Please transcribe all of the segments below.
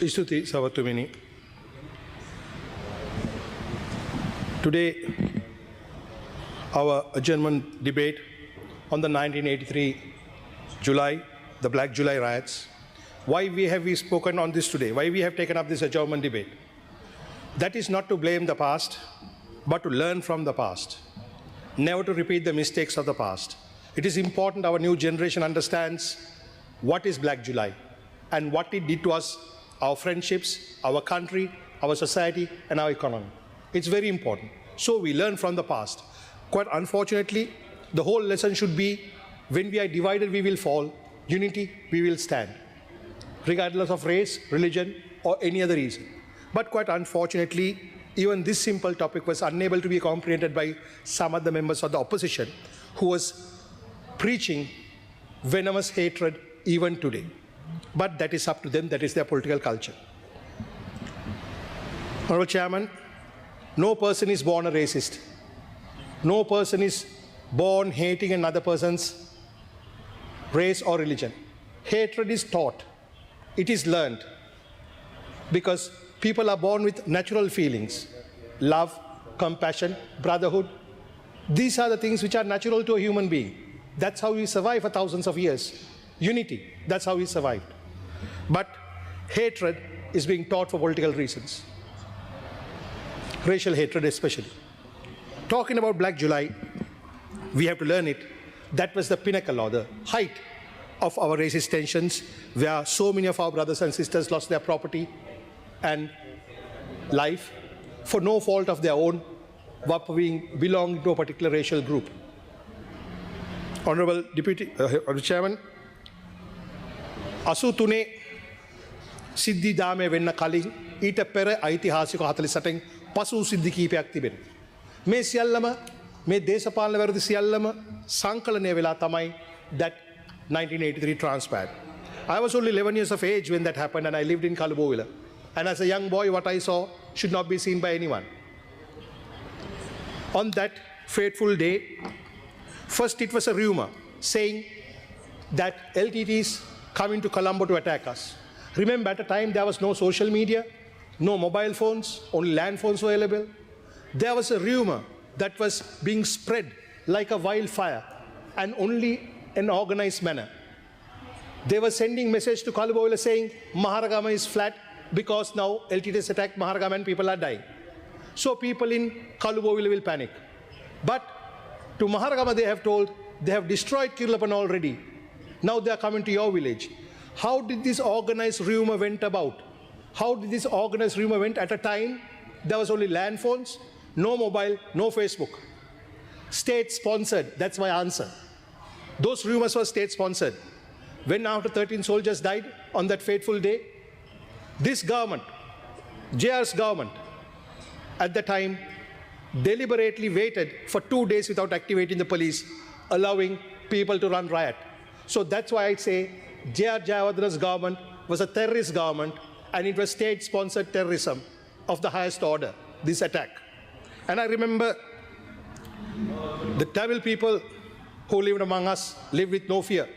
Istuti Savatumini. Today, our adjournment debate on the 1983 July, the Black July riots. Why have we spoken on this today? Why we have taken up this adjournment debate? That is not to blame the past, but to learn from the past. Never to repeat the mistakes of the past. It is important our new generation understands what is Black July and what it did to us, our friendships, our country, our society, and our economy. It's very important. So we learn from the past. Quite unfortunately, the whole lesson should be, when we are divided, we will fall. Unity, we will stand, regardless of race, religion, or any other reason. But quite unfortunately, even this simple topic was unable to be comprehended by some of the members of the opposition who was preaching venomous hatred even today. But that is up to them, that is their political culture. Honorable Chairman, no person is born a racist. No person is born hating another person's race or religion. Hatred is taught. It is learned. Because people are born with natural feelings. Love, compassion, brotherhood. These are the things which are natural to a human being. That's how we survive for thousands of years. Unity, that's how we survived. But hatred is being taught for political reasons. Racial hatred especially. Talking about Black July, we have to learn it. That was the pinnacle or the height of our racist tensions, where so many of our brothers and sisters lost their property and life for no fault of their own, but belonging to a particular racial group. Honorable Chairman, අසූතුනේ සිද්ධි දාමය වෙන්න කලින් ඊට පෙර ඓතිහාසික 48න් පසු සිද්ධි කීපයක් තිබෙනවා. මේ සියල්ලම මේ දේශපාලන වැරදි සියල්ලම සංකලනය වෙලා තමයි that 1983 transpired. I was only 11 years of age when that happened, and I lived in Kalubowila. And as a young boy, what I saw should not be seen by anyone. On that fateful day, first it was a rumor saying that LTTs coming to Colombo to attack us. Remember, at the time there was no social media, no mobile phones, only land phones were available. There was a rumor that was being spread like a wildfire, and only in an organized manner. They were sending message to Kalubowila saying Maharagama is flat because now LTTs attacked Maharagama and people are dying. So people in Kalubowila will panic. But to Maharagama they have told, they have destroyed Kirlapan already. Now they are coming to your village. How did this organized rumor went about? How did this organized rumor went at a time there was only land phones, no mobile, no Facebook? State-sponsored, that's my answer. Those rumors were state-sponsored. When after 13 soldiers died on that fateful day, this government, JR's government, at the time, deliberately waited for 2 days without activating the police, allowing people to run riot. So that's why I say J.R. Jayawardena's government was a terrorist government, and it was state-sponsored terrorism of the highest order, this attack. And I remember the Tamil people who lived among us lived with no fear.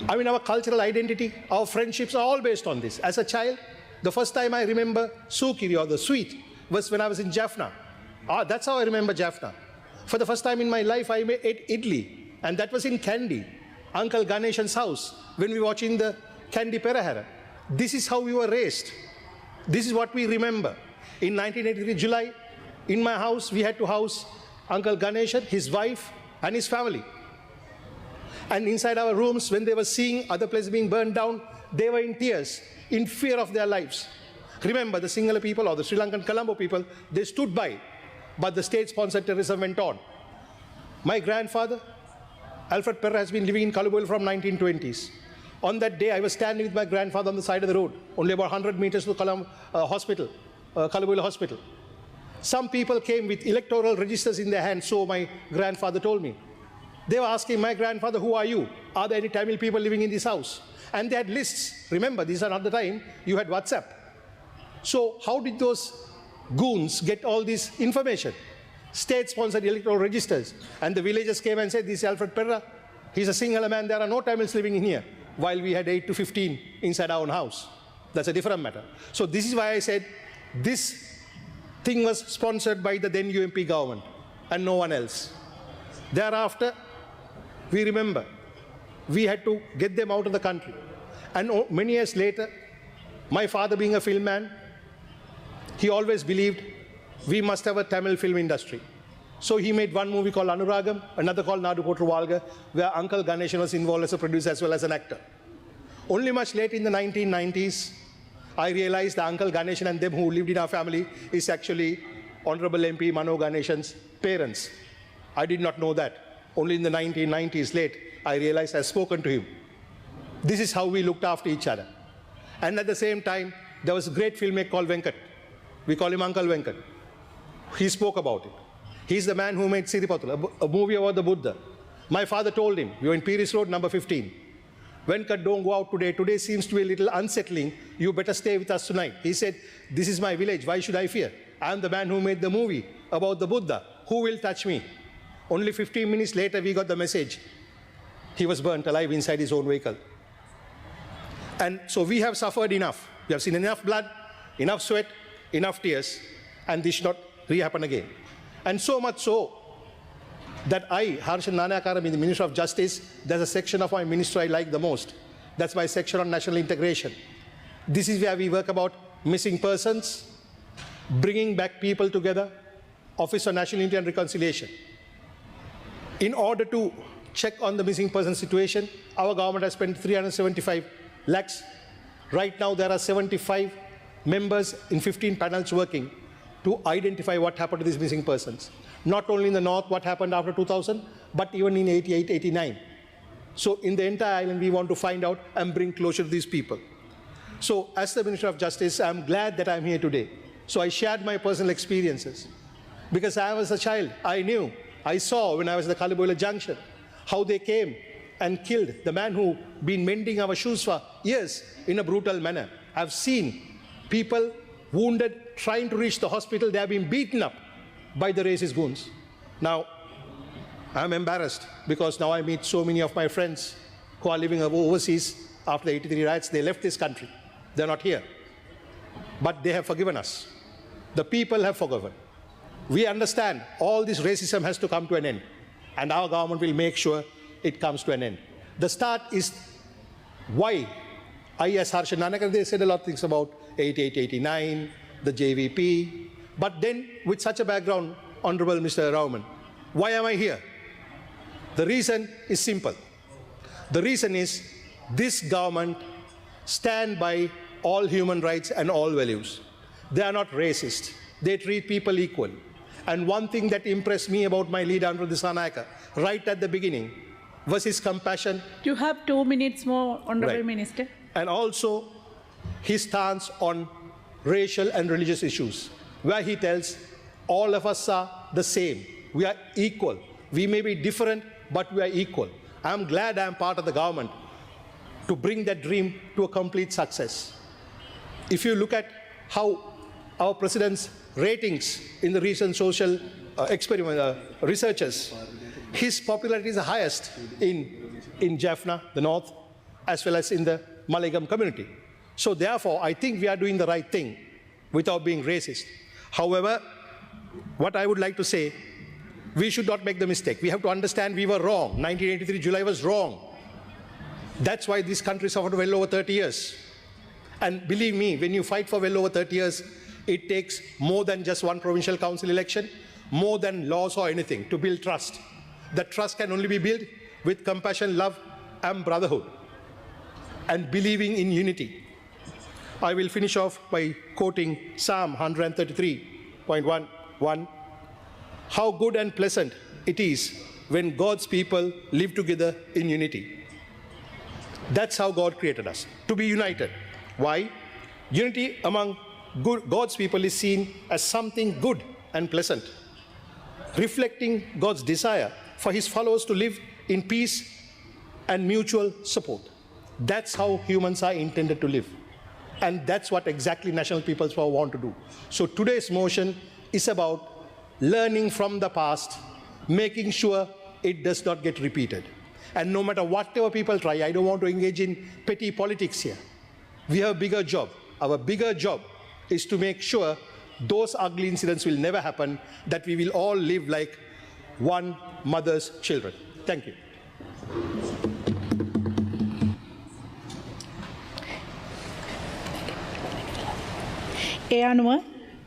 I mean, our cultural identity, our friendships are all based on this. As a child, the first time I remember Sukiri, or the sweet, was when I was in Jaffna. That's how I remember Jaffna. For the first time in my life, I ate idli, and that was in Kandy, Uncle Ganeshan's house, when we were watching the Kandy Perahara. This is how we were raised. This is what we remember. In 1983 July, in my house, we had to house Uncle Ganeshan, his wife, and his family. And inside our rooms, when they were seeing other places being burned down, they were in tears, in fear of their lives. Remember, the Sinhala people or the Sri Lankan Colombo people, they stood by, but the state-sponsored terrorism went on. My grandfather, Alfred Perra, has been living in Kalubowila from 1920s. On that day, I was standing with my grandfather on the side of the road, only about 100 meters to the Kalubowila hospital. Some people came with electoral registers in their hands, so my grandfather told me. They were asking my grandfather, who are you? Are there any Tamil people living in this house? And they had lists. Remember, these are not the time you had WhatsApp. So how did those goons get all this information? State-sponsored electoral registers. And the villagers came and said, this is Alfred Perra. He's a Sinhala man. There are no Tamils living in here. While we had 8 to 15 inside our own house. That's a different matter. So this is why I said this thing was sponsored by the then UMP government and no one else. Thereafter, we remember, we had to get them out of the country. And many years later, my father being a film man, he always believed we must have a Tamil film industry. So he made one movie called Anuragam, another called Nadu Potru Valga, where Uncle Ganeshan was involved as a producer as well as an actor. Only much late in the 1990s, I realized that Uncle Ganeshan and them who lived in our family is actually Honorable MP Mano Ganeshan's parents. I did not know that. Only in the 1990s late, I realized I've spoken to him. This is how we looked after each other. And at the same time, there was a great filmmaker called Venkat. We call him Uncle Venkat. He spoke about it. He's the man who made Siripatula, a movie about the Buddha. My father told him, you're in Piris Road, number 15. Venkat, don't go out today. Today seems to be a little unsettling. You better stay with us tonight. He said, this is my village. Why should I fear? I'm the man who made the movie about the Buddha. Who will touch me? Only 15 minutes later, we got the message. He was burnt alive inside his own vehicle. And so we have suffered enough. We have seen enough blood, enough sweat, enough tears, and this should not re-happen again. And so much so that I, Harshan Nanakaram, in the Ministry of Justice, there's a section of my ministry I like the most. That's my section on national integration. This is where we work about missing persons, bringing back people together, Office on National Unity and Reconciliation. In order to check on the missing person situation, our government has spent 375 lakhs. Right now, there are 75 members in 15 panels working to identify what happened to these missing persons. Not only in the north, what happened after 2000, but even in 88, 89. So in the entire island, we want to find out and bring closure to these people. So as the Minister of Justice, I'm glad that I'm here today. So I shared my personal experiences. Because I was a child, I saw when I was at the Kaliboila Junction, how they came and killed the man who been mending our shoes for years in a brutal manner. I've seen people wounded, trying to reach the hospital. They have been beaten up by the racist goons. Now, I'm embarrassed because now I meet so many of my friends who are living overseas after the 83 riots. They left this country. They're not here. But they have forgiven us. The people have forgiven. We understand all this racism has to come to an end. And our government will make sure it comes to an end. The start is why I, as Harshan Nanakar, they said a lot of things about 88, 89, the JVP. But then, with such a background, Honorable Mr. Rauman, why am I here? The reason is simple. The reason is this government stand by all human rights and all values. They are not racist. They treat people equal. And one thing that impressed me about my leader, Honorable Disanayaka, right at the beginning, was his compassion. You have 2 minutes more, Honorable Right. Minister. And also his stance on racial and religious issues, where he tells all of us are the same. We are equal. We may be different, but we are equal. I'm glad I'm part of the government to bring that dream to a complete success. If you look at how our president's ratings in the recent social researchers, his popularity is the highest in Jaffna, the north, as well as in the Malayalam community. So therefore, I think we are doing the right thing without being racist. However, what I would like to say, we should not make the mistake. We have to understand we were wrong. 1983 July was wrong. That's why this country suffered well over 30 years. And believe me, when you fight for well over 30 years, it takes more than just one provincial council election, more than laws or anything to build trust. That trust can only be built with compassion, love, and brotherhood, and believing in unity. I will finish off by quoting Psalm 133.1. How good and pleasant it is when God's people live together in unity. That's how God created us, to be united. Why? Unity among God's people is seen as something good and pleasant, reflecting God's desire for his followers to live in peace and mutual support. That's how humans are intended to live. And that's what exactly National People's Power want to do. So today's motion is about learning from the past, making sure it does not get repeated. And no matter whatever people try, I don't want to engage in petty politics here. we have a bigger job. Our bigger job is to make sure those ugly incidents will never happen, that we will all live like one mother's children. Thank you. ඒ අනුව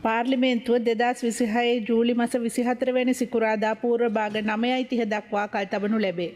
පාර්ලිමේන්තුව 2026 ජූලි මාස 24 වෙනි සිකුරාදා පූර්ව භාග 9:30 දක්වා කල් තබනු ලැබේ.